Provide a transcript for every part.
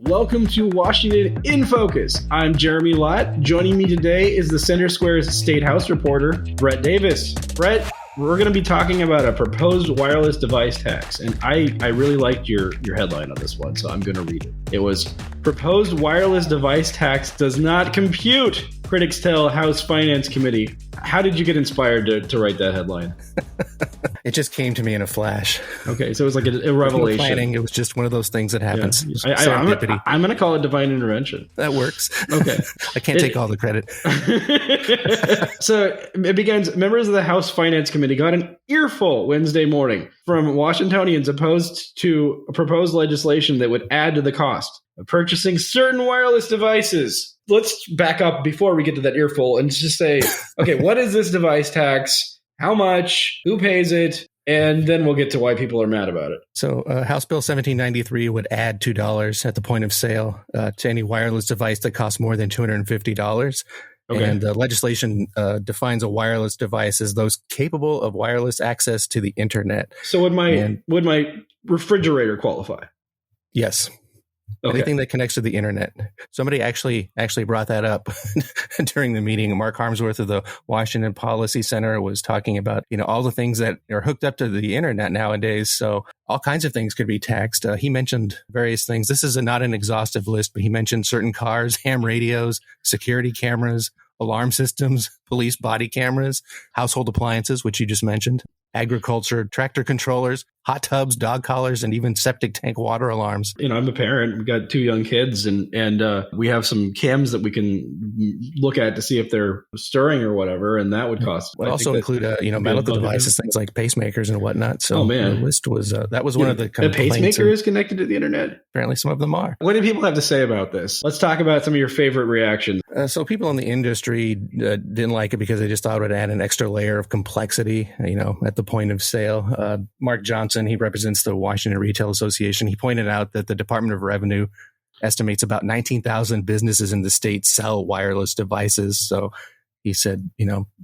Welcome to Washington in Focus. I'm Jeremy Lott. Joining me today is the Center Square's State House reporter, Brett Davis. Brett, we're going to be talking about a proposed wireless device tax, and I really liked your headline on this one, so I'm going to read it. It was, "Proposed wireless device tax does not compute," critics tell House Finance Committee. How did you get inspired to write that headline? It just came to me in a flash. Okay, so it was like a revelation. Planning, it was just one of those things that happens. Yeah. I'm going to call it divine intervention. That works. Okay. I can't take all the credit. So it begins. Members of the House Finance Committee got an earful Wednesday morning from Washingtonians opposed to a proposed legislation that would add to the cost of purchasing certain wireless devices. Let's back up before we get to that earful and just say, okay, what is this device tax? How much? Who pays it? And then we'll get to why people are mad about it. So House Bill 1793 would add $2 at the point of sale to any wireless device that costs more than $250. Okay. And the legislation defines a wireless device as those capable of wireless access to the internet. So would my refrigerator qualify? Yes. Okay. Anything that connects to the internet. Somebody actually brought that up during the meeting. Mark Harmsworth of the Washington Policy Center was talking about, all the things that are hooked up to the internet nowadays. So all kinds of things could be taxed. He mentioned various things. This is not an exhaustive list, but he mentioned certain cars, ham radios, security cameras, alarm systems, police body cameras, household appliances, which you just mentioned, agriculture, tractor controllers, hot tubs, dog collars, and even septic tank water alarms. I'm a parent. We've got 2 young kids, and we have some cams that we can look at to see if they're stirring or whatever, and that would cost. Would also include, medical devices, things like pacemakers and whatnot. So the list was that was one of the complaints. A pacemaker is connected to the internet? Apparently some of them are. What do people have to say about this? Let's talk about some of your favorite reactions. So people in the industry didn't like it because they just thought it would add an extra layer of complexity, at the point of sale. Mark Johnson, he represents the Washington Retail Association. He pointed out that the Department of Revenue estimates about 19,000 businesses in the state sell wireless devices. So he said,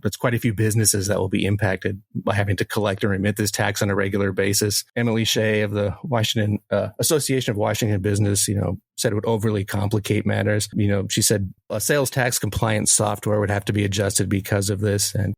that's quite a few businesses that will be impacted by having to collect and remit this tax on a regular basis. Emily Shea of the Washington Association of Washington Business, said it would overly complicate matters. She said a sales tax compliance software would have to be adjusted because of this, and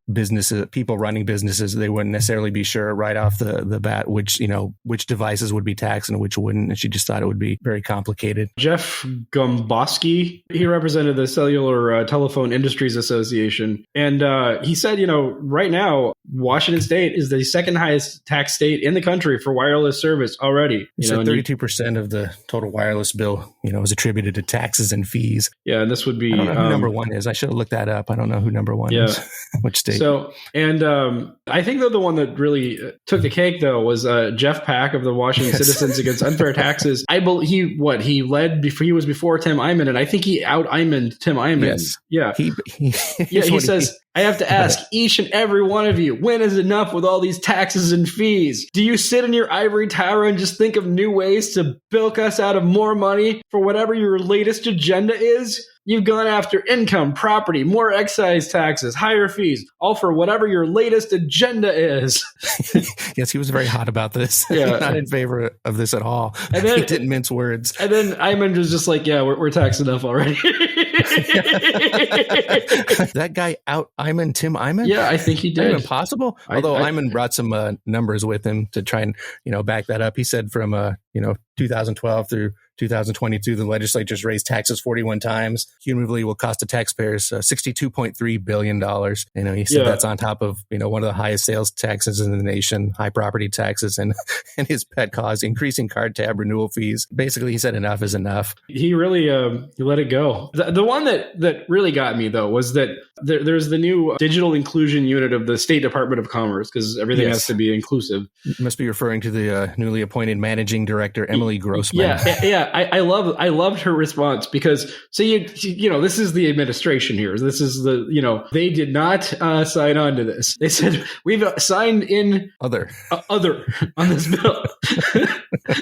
people running businesses, they wouldn't necessarily be sure right off the bat which devices would be taxed and which wouldn't. And she just thought it would be very complicated. Jeff Gomboski, he represented the Cellular Telephone Industries Association, and he said, right now Washington State is the second highest tax state in the country for wireless service already. He said 32% of the total wireless bill, is attributed to taxes and fees. Yeah, and this would be... I don't know who number one is. I should have looked that up. I don't know who number one is. Which state? So, and I think that the one that really took the cake, though, was Jeff Pack of the Washington Citizens Against Unfair Taxes. He led before, he was before Tim Eyman, and I think he out-Eymaned Tim Eyman. Yes. Yeah. He says... I have to ask each and every one of you, when is enough with all these taxes and fees? Do you sit in your ivory tower and just think of new ways to bilk us out of more money for whatever your latest agenda is? You've gone after income, property, more excise taxes, higher fees, all for whatever your latest agenda is. Yes, he was very hot about this. Yeah. Not in favor of this at all. And then, he didn't mince words. And then Eyman was just like, yeah, we're taxed enough already. That guy out-Eyman Tim Eyman? Yeah, I think he did. Even possible? Although Eyman brought some numbers with him to try and, back that up. He said from, 2012 through 2022, the legislature's raised taxes 41 times. Cumulatively will cost the taxpayers $62.3 billion. He said that's on top of, one of the highest sales taxes in the nation, high property taxes, and his pet cause, increasing card tab renewal fees. Basically, he said enough is enough. He really let it go. The one that really got me, though, was that there's the new digital inclusion unit of the State Department of Commerce, because everything has to be inclusive. You must be referring to the newly appointed managing director, Emily Grossman. Yeah. I loved her response, because this is the administration here. This is they did not sign on to this. They said we've signed in other on this bill,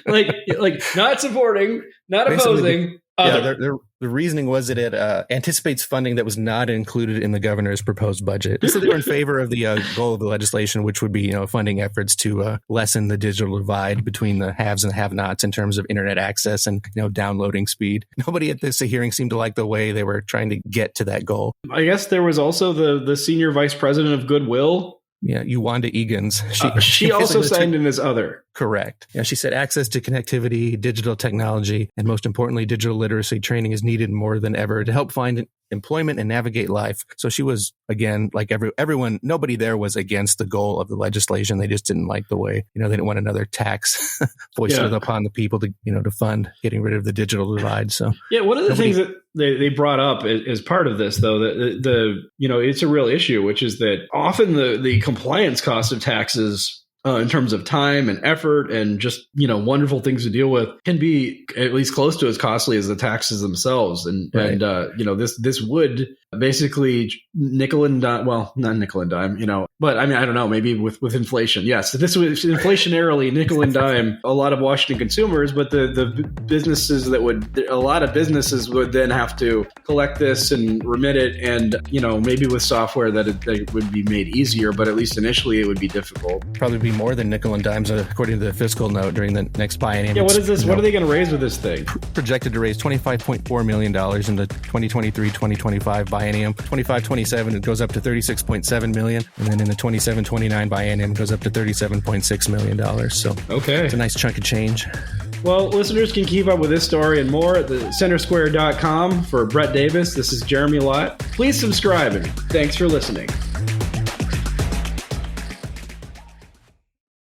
like not supporting, not opposing, Other. The reasoning was that it anticipates funding that was not included in the governor's proposed budget. So they were in favor of the goal of the legislation, which would be, funding efforts to lessen the digital divide between the haves and have-nots in terms of internet access and, downloading speed. Nobody at this hearing seemed to like the way they were trying to get to that goal. I guess there was also the senior vice president of Goodwill. Yeah, Uwanda Egan's. She also signed in as other. Correct. Yeah, she said access to connectivity, digital technology, and most importantly, digital literacy training is needed more than ever to help find employment and navigate life. So she was, again, like everyone, nobody there was against the goal of the legislation. They just didn't like the way, they didn't want another tax foisted upon the people to, to fund getting rid of the digital divide. So yeah, one of the things that they brought up as part of this, though, that it's a real issue, which is that often the compliance cost of taxes in terms of time and effort and just, wonderful things to deal with can be at least close to as costly as the taxes themselves. And this would basically nickel and dime, well, not nickel and dime, but I mean, I don't know, maybe with inflation. Yes, this would inflationarily nickel and dime a lot of Washington consumers, but the businesses a lot of businesses would then have to collect this and remit it. And, maybe with software that it would be made easier, but at least initially it would be difficult. Probably be more than nickel and dimes according to the fiscal note during the next biennium. Yeah, what is this? What are they going to raise with this thing? Projected to raise $25.4 million in the 2023-2025 biennium. 25-27, it goes up to $36.7 million. And then in the 27-29 biennium, it goes up to $37.6 million. So okay, it's a nice chunk of change. Well, listeners can keep up with this story and more at thecentersquare.com. For Brett Davis, this is Jeremy Lott. Please subscribe and thanks for listening.